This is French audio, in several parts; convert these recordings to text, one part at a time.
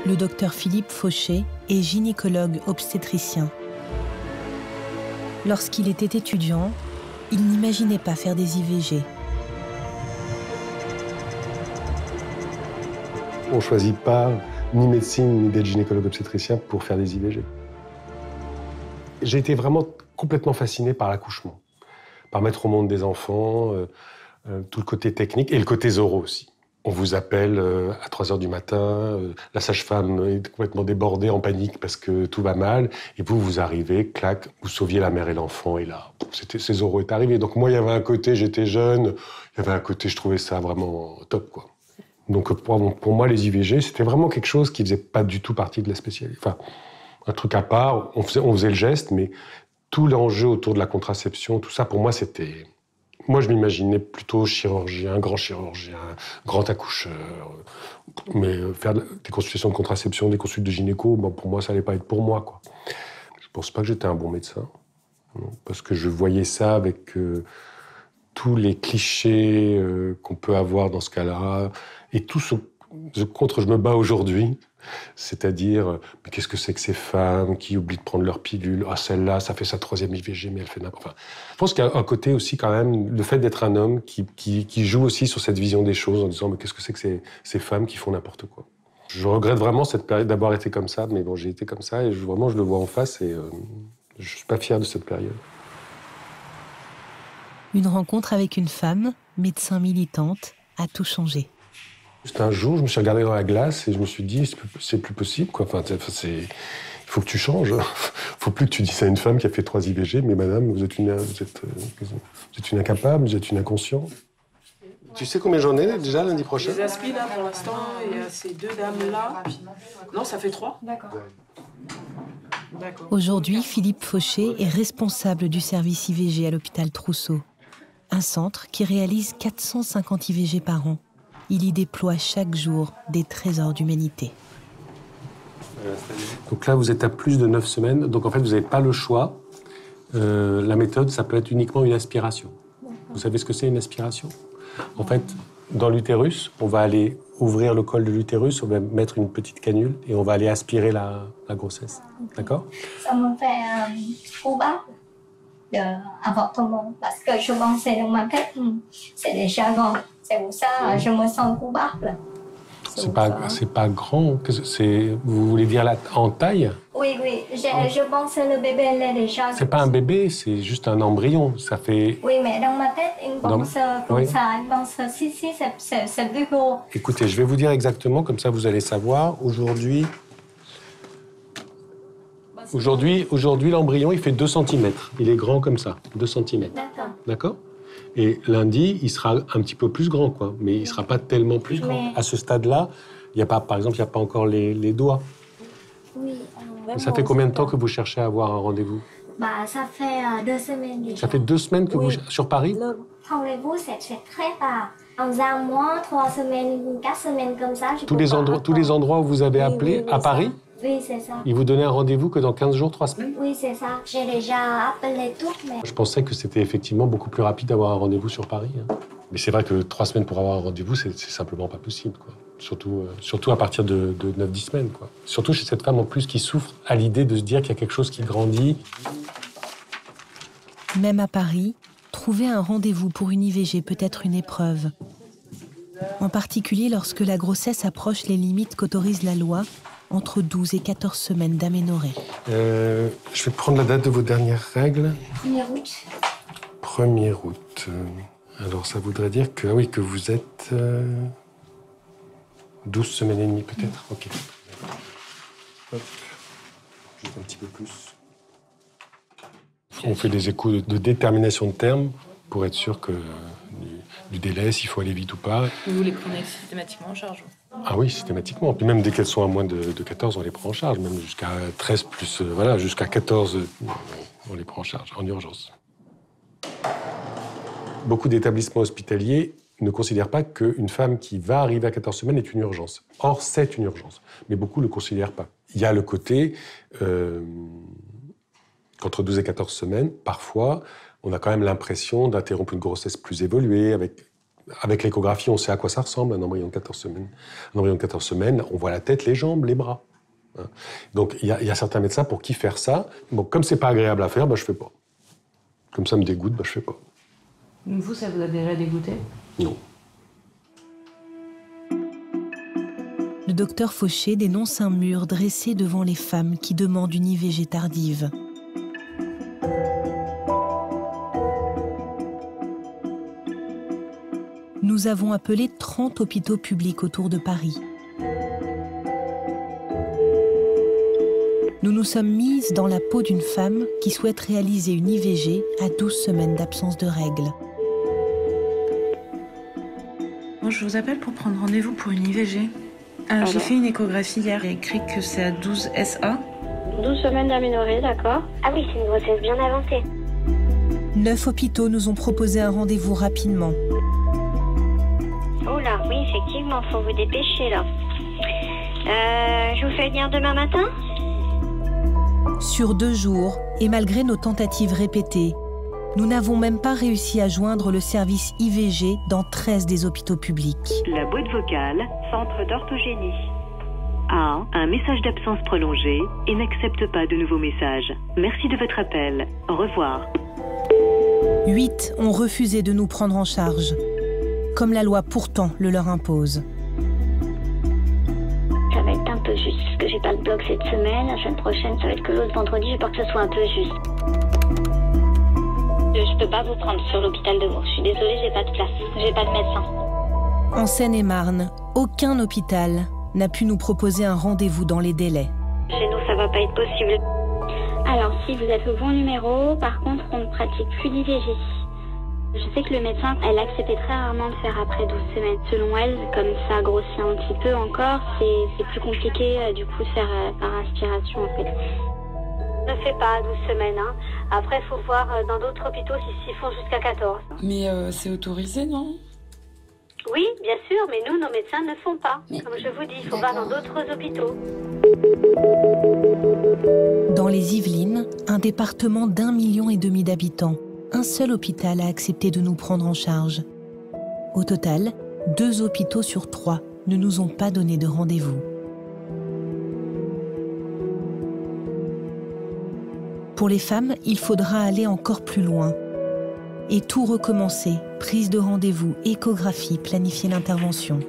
Le docteur Philippe Fauché est gynécologue obstétricien. Lorsqu'il était étudiant, il n'imaginait pas faire des IVG. On ne choisit pas ni médecine ni d'être gynécologue obstétricien pour faire des IVG. J'ai été vraiment complètement fasciné par l'accouchement, par mettre au monde des enfants, tout le côté technique et le côté zoro aussi. On vous appelle à 3h du matin, la sage-femme est complètement débordée, en panique parce que tout va mal, et vous arrivez, clac, vous sauviez la mère et l'enfant, et là, c'est zoro est arrivé. Donc moi, il y avait un côté, j'étais jeune, il y avait un côté, je trouvais ça vraiment top, quoi. Donc pour moi, les IVG, c'était vraiment quelque chose qui faisait pas du tout partie de la spécialité. Enfin, un truc à part, on faisait le geste, mais tout l'enjeu autour de la contraception, tout ça, pour moi, c'était... Moi, je m'imaginais plutôt chirurgien, grand accoucheur. Mais faire des consultations de contraception, des consultes de gynéco, bon, pour moi, ça allait pas être pour moi, quoi. Je pense pas que j'étais un bon médecin, non, parce que je voyais ça avec tous les clichés qu'on peut avoir dans ce cas-là, et tout ce contre je me bats aujourd'hui. C'est-à-dire, mais qu'est-ce que c'est que ces femmes qui oublient de prendre leur pilule? Ah, celle-là, ça fait sa 3e IVG, mais elle fait n'importe quoi. Enfin, je pense qu'il y a un côté aussi, quand même, le fait d'être un homme qui joue aussi sur cette vision des choses en disant, mais qu'est-ce que c'est que ces femmes qui font n'importe quoi? Je regrette vraiment cette période d'avoir été comme ça, mais bon, j'ai été comme ça et vraiment, je le vois en face et je suis pas fier de cette période. Une rencontre avec une femme, médecin militante, a tout changé. Juste un jour, je me suis regardé dans la glace et je me suis dit, c'est plus possible, quoi. Enfin, il faut que tu changes. Il faut plus que tu dises à une femme qui a fait 3 IVG, mais madame, vous êtes une incapable, vous êtes une inconsciente. Tu sais combien j'en ai déjà lundi prochain? Les aspis là pour l'instant, et ces 2 dames-là. Non, ça fait 3. D'accord. Aujourd'hui, Philippe Fauché est responsable du service IVG à l'hôpital Trousseau. Un centre qui réalise 450 IVG par an. Il y déploie chaque jour des trésors d'humanité. Donc là, vous êtes à plus de 9 semaines. Donc en fait, vous n'avez pas le choix. La méthode, ça peut être uniquement une aspiration. Vous savez ce que c'est une aspiration? En fait, dans l'utérus, on va aller ouvrir le col de l'utérus, on va mettre une petite canule et on va aller aspirer la grossesse. D'accord? Ça me fait coupable d'avortement parce que je pensais dans ma tête, c'est déjà grand. C'est pour ça je me sens coupable. C'est pas grand. Vous voulez dire en taille? Oui, je pense que le bébé est déjà... C'est pas un bébé, c'est juste un embryon. Ça fait... Oui, mais dans ma tête, il pense comme ça. Il pense si, c'est plus gros. Écoutez, je vais vous dire exactement, comme ça vous allez savoir. Aujourd'hui, l'embryon, il fait 2 cm. Il est grand comme ça, 2 cm. D'accord? Et lundi, il sera un petit peu plus grand, quoi. Mais il ne sera pas tellement plus grand. À ce stade-là, par exemple, il n'y a pas encore les doigts. Oui. Ça fait combien de temps que vous cherchez à avoir un rendez-vous? Ça fait 2 semaines déjà. Ça fait 2 semaines que vous... Sur Paris? Le rendez-vous, c'est très tard. Dans un mois, 3 semaines, 4 semaines comme ça. Tous les endroits où vous avez appelé, à Paris? Oui, c'est ça. Ils vous donnaient un rendez-vous que dans 15 jours, 3 semaines? Oui, c'est ça. J'ai déjà appelé toutes, mais... Je pensais que c'était effectivement beaucoup plus rapide d'avoir un rendez-vous sur Paris. Mais c'est vrai que 3 semaines pour avoir un rendez-vous, c'est simplement pas possible, quoi. Surtout à partir de 9-10 semaines, quoi. Surtout chez cette femme, en plus, qui souffre à l'idée de se dire qu'il y a quelque chose qui grandit. Même à Paris, trouver un rendez-vous pour une IVG peut être une épreuve. En particulier lorsque la grossesse approche les limites qu'autorise la loi, entre 12 et 14 semaines d'aménorrhée. Je vais prendre la date de vos dernières règles. 1er août. 1er août. Alors, ça voudrait dire que vous êtes 12 semaines et demie, peut-être. Ok. Hop. Juste un petit peu plus. On fait des échos de détermination de terme pour être sûr que du délai, s'il faut aller vite ou pas. Vous les prenez systématiquement en charge? Ah oui, systématiquement. Puis même dès qu'elles sont à moins de 14, on les prend en charge. Même jusqu'à 13 plus, jusqu'à 14, on les prend en charge, en urgence. Beaucoup d'établissements hospitaliers ne considèrent pas qu'une femme qui va arriver à 14 semaines est une urgence. Or, c'est une urgence. Mais beaucoup ne le considèrent pas. Il y a le côté qu'entre 12 et 14 semaines, parfois, on a quand même l'impression d'interrompre une grossesse plus évoluée, avec Avec l'échographie, on sait à quoi ça ressemble, un embryon de 14 semaines. Un embryon de 14 semaines, on voit la tête, les jambes, les bras. Donc, il y a certains médecins pour qui faire ça. Bon, comme c'est pas agréable à faire, je fais pas. Comme ça me dégoûte, je fais pas. Vous, ça vous a déjà dégoûté? Non. Le docteur Fauché dénonce un mur dressé devant les femmes qui demandent une IVG tardive. Nous avons appelé 30 hôpitaux publics autour de Paris. Nous nous sommes mises dans la peau d'une femme qui souhaite réaliser une IVG à 12 semaines d'absence de règles. Moi, je vous appelle pour prendre rendez-vous pour une IVG. J'ai fait une échographie hier, il y a écrit que c'est à 12 SA. 12 semaines d'aménorrhée, d'accord. Ah oui, c'est une grossesse bien avancée. 9 hôpitaux nous ont proposé un rendez-vous rapidement. Oh là, oui, effectivement, faut vous dépêcher là. Je vous fais venir demain matin? Sur 2 jours, et malgré nos tentatives répétées, nous n'avons même pas réussi à joindre le service IVG dans 13 des hôpitaux publics. La boîte vocale, centre d'orthogénie. A, un message d'absence prolongé et n'accepte pas de nouveaux messages. Merci de votre appel. Au revoir. 8 ont refusé de nous prendre en charge, comme la loi pourtant le leur impose. Ça va être un peu juste, parce que j'ai pas de bloc cette semaine. La semaine prochaine, ça va être que l'autre vendredi. J'ai peur que ce soit un peu juste. Je peux pas vous prendre sur l'hôpital de Mours. Je suis désolée, j'ai pas de place. J'ai pas de médecin. En Seine-et-Marne, aucun hôpital n'a pu nous proposer un rendez-vous dans les délais. Chez nous, ça va pas être possible. Alors, si vous êtes au bon numéro, par contre, on ne pratique plus d'IVG. Je sais que le médecin, elle acceptait très rarement de faire après 12 semaines. Selon elle, comme ça grossit un petit peu encore, c'est plus compliqué du coup de faire par aspiration en fait. Ne fait pas 12 semaines. Hein. Après, il faut voir dans d'autres hôpitaux s'ils font jusqu'à 14. Mais c'est autorisé, non? Oui, bien sûr, mais nous, nos médecins ne font pas. Comme je vous dis, il faut voir dans d'autres hôpitaux. Dans les Yvelines, un département d'1,5 million d'habitants, un seul hôpital a accepté de nous prendre en charge. Au total, 2 hôpitaux sur 3 ne nous ont pas donné de rendez-vous. Pour les femmes, il faudra aller encore plus loin. Et tout recommencer, prise de rendez-vous, échographie, planifier l'intervention.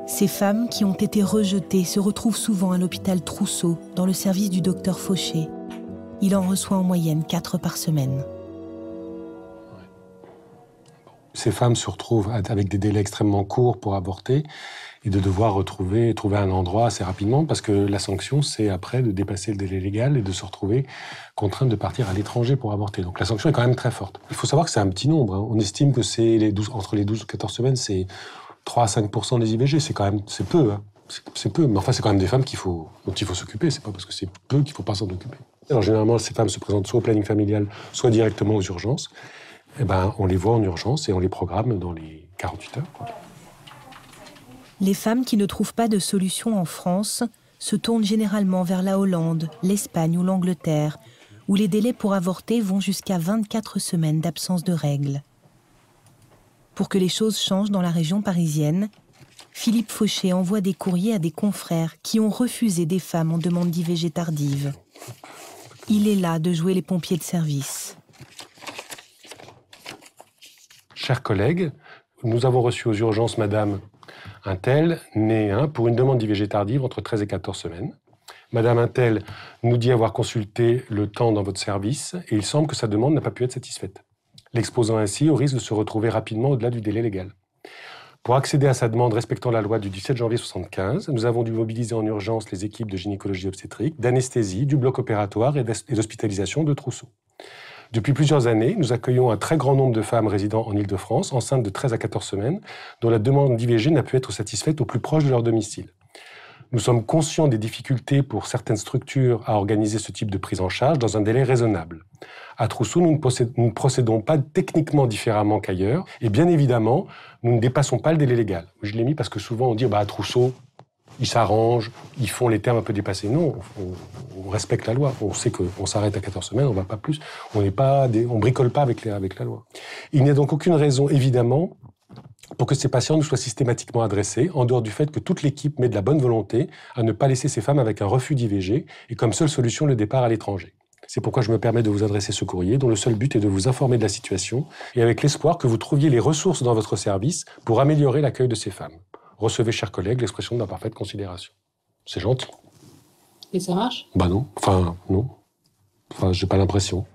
Ces femmes qui ont été rejetées se retrouvent souvent à l'hôpital Trousseau, dans le service du docteur Fauché. Il en reçoit en moyenne 4 par semaine. Ces femmes se retrouvent avec des délais extrêmement courts pour avorter et de devoir trouver un endroit assez rapidement parce que la sanction, c'est après de dépasser le délai légal et de se retrouver contrainte de partir à l'étranger pour avorter. Donc la sanction est quand même très forte. Il faut savoir que c'est un petit nombre. Hein. On estime que c'est entre les 12 et 14 semaines, c'est 3 à 5% des IVG. C'est peu. Hein. C'est peu. Mais enfin, c'est quand même des femmes dont il faut s'occuper. C'est pas parce que c'est peu qu'il ne faut pas s'en occuper. Alors généralement, ces femmes se présentent soit au planning familial, soit directement aux urgences. Eh ben, on les voit en urgence et on les programme dans les 48 heures. Quoi. Les femmes qui ne trouvent pas de solution en France se tournent généralement vers la Hollande, l'Espagne ou l'Angleterre, où les délais pour avorter vont jusqu'à 24 semaines d'absence de règles. Pour que les choses changent dans la région parisienne, Philippe Fauché envoie des courriers à des confrères qui ont refusé des femmes en demande d'IVG tardive. Il est là de jouer les pompiers de service. Chers collègues, nous avons reçu aux urgences Madame Untel, née pour une demande d'IVG tardive entre 13 et 14 semaines. Madame Untel nous dit avoir consulté le temps dans votre service et il semble que sa demande n'a pas pu être satisfaite, l'exposant ainsi au risque de se retrouver rapidement au-delà du délai légal. Pour accéder à sa demande respectant la loi du 17 janvier 1975, nous avons dû mobiliser en urgence les équipes de gynécologie obstétrique, d'anesthésie, du bloc opératoire et d'hospitalisation de Trousseau. Depuis plusieurs années, nous accueillons un très grand nombre de femmes résidant en Île-de-France, enceintes de 13 à 14 semaines, dont la demande d'IVG n'a pu être satisfaite au plus proche de leur domicile. Nous sommes conscients des difficultés pour certaines structures à organiser ce type de prise en charge dans un délai raisonnable. À Trousseau, nous ne procédons pas techniquement différemment qu'ailleurs, et bien évidemment, nous ne dépassons pas le délai légal. Je l'ai mis parce que souvent on dit à Trousseau, ils s'arrangent, ils font les termes un peu dépassés. Non, on respecte la loi. On sait qu'on s'arrête à 14 semaines, on ne va pas plus. On bricole pas avec la loi. Il n'y a donc aucune raison, évidemment, pour que ces patients nous soient systématiquement adressés, en dehors du fait que toute l'équipe met de la bonne volonté à ne pas laisser ces femmes avec un refus d'IVG et comme seule solution le départ à l'étranger. C'est pourquoi je me permets de vous adresser ce courrier, dont le seul but est de vous informer de la situation et avec l'espoir que vous trouviez les ressources dans votre service pour améliorer l'accueil de ces femmes. Recevez, chers collègues, l'expression de ma parfaite considération. C'est gentil. Et ça marche ? Bah non. Non. J'ai pas l'impression.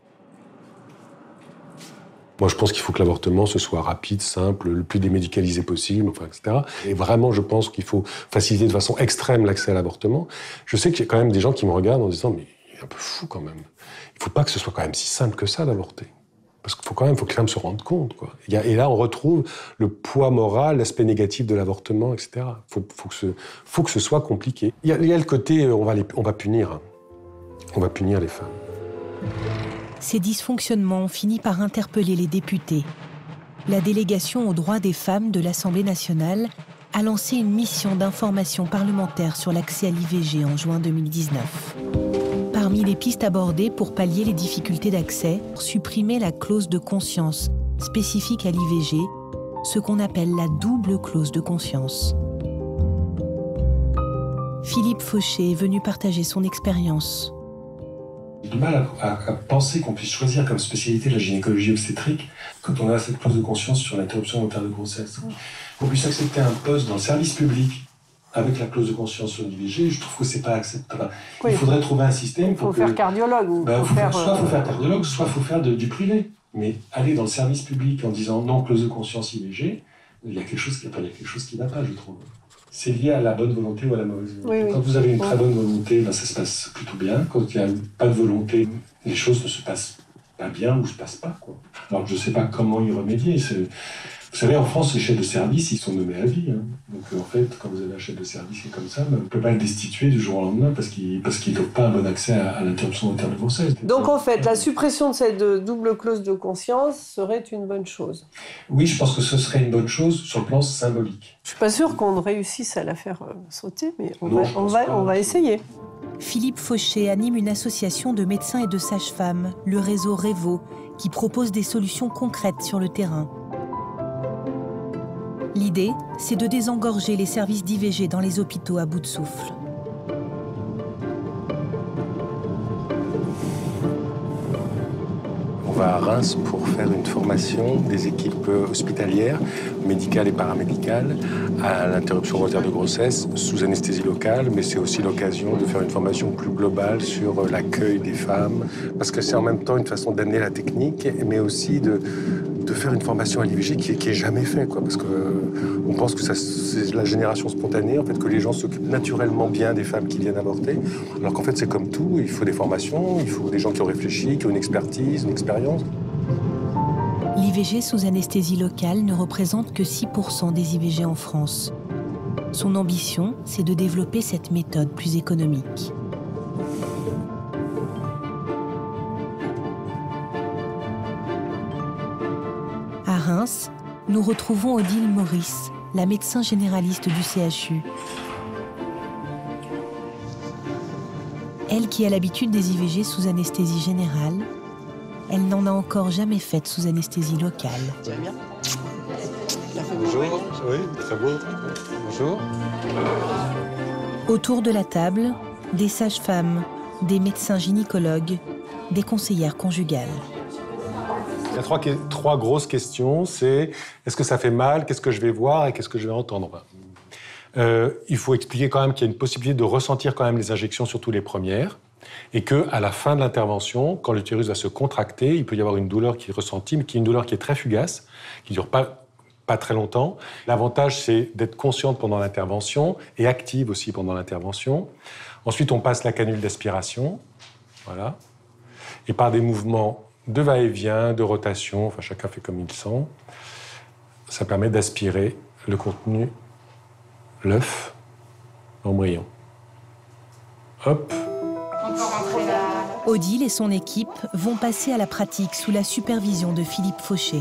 Moi, je pense qu'il faut que l'avortement, ce soit rapide, simple, le plus démédicalisé possible, etc. Et vraiment, je pense qu'il faut faciliter de façon extrême l'accès à l'avortement. Je sais qu'il y a quand même des gens qui me regardent en disant « mais il est un peu fou quand même. Il ne faut pas que ce soit quand même si simple que ça d'avorter. » Parce qu'il faut que les femmes se rendent compte, quoi. Et là, on retrouve le poids moral, l'aspect négatif de l'avortement, etc. Faut que ce soit compliqué. Il y a le côté, on va punir. Hein. On va punir les femmes. Ces dysfonctionnements ont fini par interpeller les députés. La délégation aux droits des femmes de l'Assemblée nationale a lancé une mission d'information parlementaire sur l'accès à l'IVG en juin 2019. Parmi les pistes abordées pour pallier les difficultés d'accès, supprimer la clause de conscience spécifique à l'IVG, ce qu'on appelle la double clause de conscience. Philippe Fauché est venu partager son expérience. J'ai du mal à penser qu'on puisse choisir comme spécialité la gynécologie obstétrique quand on a cette clause de conscience sur l'interruption volontaire de grossesse. Qu'on puisse accepter un poste dans le service public avec la clause de conscience sur l'IVG, je trouve que c'est pas acceptable. Oui. Il faudrait trouver un système pour faire cardiologue. Soit il faut faire cardiologue, soit il faut faire du privé. Mais aller dans le service public en disant non, clause de conscience IVG, il y a quelque chose qui ne va pas, je trouve. C'est lié à la bonne volonté ou à la mauvaise volonté. Oui. Quand vous avez une très bonne volonté, ça se passe plutôt bien. Quand il n'y a pas de volonté, les choses ne se passent pas bien ou ne se passent pas, quoi. Alors je ne sais pas comment y remédier. Vous savez, en France, les chefs de service, ils sont nommés à vie. Hein. Donc en fait, quand vous avez un chef de service qui est comme ça, on ne peut pas le destituer du jour au lendemain parce qu'il n'ont pas un bon accès à l'interruption volontaire de grossesse. Donc en fait, la suppression de cette double clause de conscience serait une bonne chose. Oui, je pense que ce serait une bonne chose sur le plan symbolique. Je ne suis pas sûre qu'on réussisse à la faire sauter, mais on va essayer. Philippe Fauché anime une association de médecins et de sages-femmes, le réseau Revo, qui propose des solutions concrètes sur le terrain. L'idée, c'est de désengorger les services d'IVG dans les hôpitaux à bout de souffle. On va à Reims pour faire une formation des équipes hospitalières, médicales et paramédicales, à l'interruption volontaire de grossesse sous anesthésie locale, mais c'est aussi l'occasion de faire une formation plus globale sur l'accueil des femmes, parce que c'est en même temps une façon d'amener la technique, mais aussi de faire une formation à l'IVG qui est jamais fait, quoi, parce qu'on pense que c'est la génération spontanée, en fait, que les gens s'occupent naturellement bien des femmes qui viennent avorter, alors qu'en fait c'est comme tout, il faut des formations, il faut des gens qui ont réfléchi, qui ont une expertise, une expérience. L'IVG sous anesthésie locale ne représente que 6% des IVG en France. Son ambition, c'est de développer cette méthode plus économique. À Reims, nous retrouvons Odile Maurice, la médecin généraliste du CHU. Elle qui a l'habitude des IVG sous anesthésie générale, elle n'en a encore jamais faite sous anesthésie locale. Tu vas bien ? Bonjour, oui, très beau. Bonjour. Autour de la table, des sages-femmes, des médecins gynécologues, des conseillères conjugales. Il y a trois grosses questions, c'est est-ce que ça fait mal, qu'est-ce que je vais voir et qu'est-ce que je vais entendre. Il faut expliquer quand même qu'il y a une possibilité de ressentir quand même les injections, surtout les premières, et qu'à la fin de l'intervention, quand l'utérus va se contracter, il peut y avoir une douleur qui est ressentie, mais qui est une douleur qui est très fugace, qui ne dure pas très longtemps. L'avantage, c'est d'être consciente pendant l'intervention et active aussi pendant l'intervention. Ensuite, on passe la canule d'aspiration, voilà, et par des mouvements de va-et-vient, de rotation, enfin chacun fait comme il sent, ça permet d'aspirer le contenu, l'œuf, l'embryon. Hop. Odile et son équipe vont passer à la pratique sous la supervision de Philippe Fauché.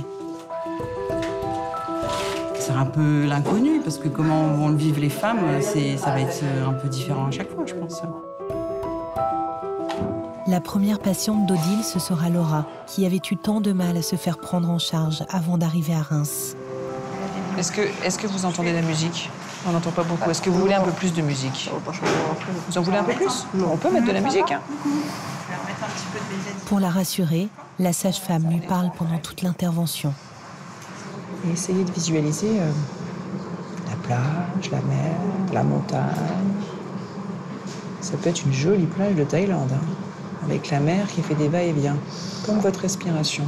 c'est un peu l'inconnu, parce que comment vont le vivre les femmes, ça va être un peu différent à chaque fois, je pense. La première patiente d'Odile, ce sera Laura, qui avait eu tant de mal à se faire prendre en charge avant d'arriver à Reims. Est-ce que vous entendez la musique? On n'entend pas beaucoup. Est-ce que vous voulez un peu plus de musique? Vous en voulez un peu plus? On peut mettre de la musique, hein. Pour la rassurer, la sage-femme lui parle pendant toute l'intervention. Et essayez de visualiser la plage, la mer, la montagne. Ça peut être une jolie plage de Thaïlande, hein, avec la mer qui fait des va-et-vient, comme votre respiration.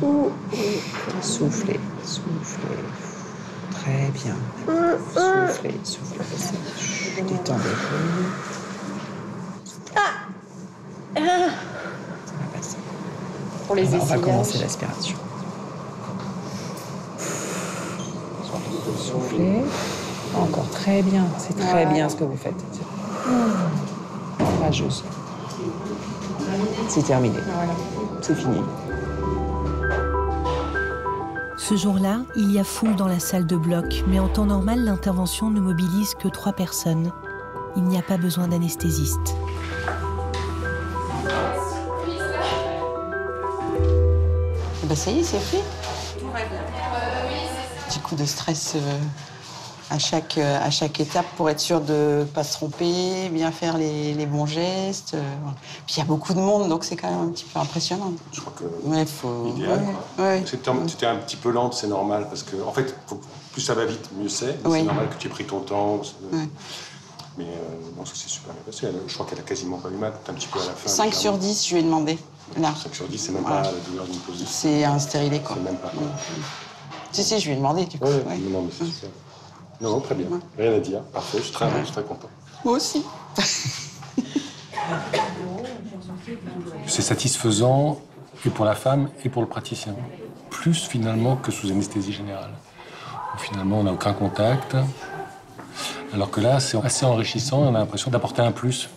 Soufflez, soufflez. Très bien. Soufflez, soufflez. Détendez-vous. Ça va passer. Pour les essayages. On va commencer l'aspiration. Soufflez. Encore très bien. C'est très bien ce que vous faites. Courageuse. C'est terminé. C'est fini. Ce jour-là, il y a foule dans la salle de bloc, mais en temps normal, l'intervention ne mobilise que 3 personnes. Il n'y a pas besoin d'anesthésiste. Ben ça y est, c'est fait. Petit coup de stress à chaque étape pour être sûr de ne pas se tromper, bien faire les bons gestes. Puis il y a beaucoup de monde, donc c'est quand même un petit peu impressionnant. Je crois que idéal, ouais. C'était un petit peu lente, c'est normal, parce que en fait, plus ça va vite, mieux c'est. C'est normal que tu aies pris ton temps. Mais non, ça s'est super bien passé. Je crois qu'elle a quasiment pas eu mal, un petit peu à la fin. 5 sur 10, je lui ai demandé. Là. 5 sur 10, c'est même pas la douleur d'une pause. C'est un stérilé, quoi. C'est même pas. Si, je lui ai demandé, du coup. Non, mais c'est super. Non, très bien. Rien à dire. Parfait, je suis très content. Moi aussi. C'est satisfaisant et pour la femme et pour le praticien. Plus finalement que sous anesthésie générale. Finalement, on n'a aucun contact. Alors que là, c'est assez enrichissant et on a l'impression d'apporter un plus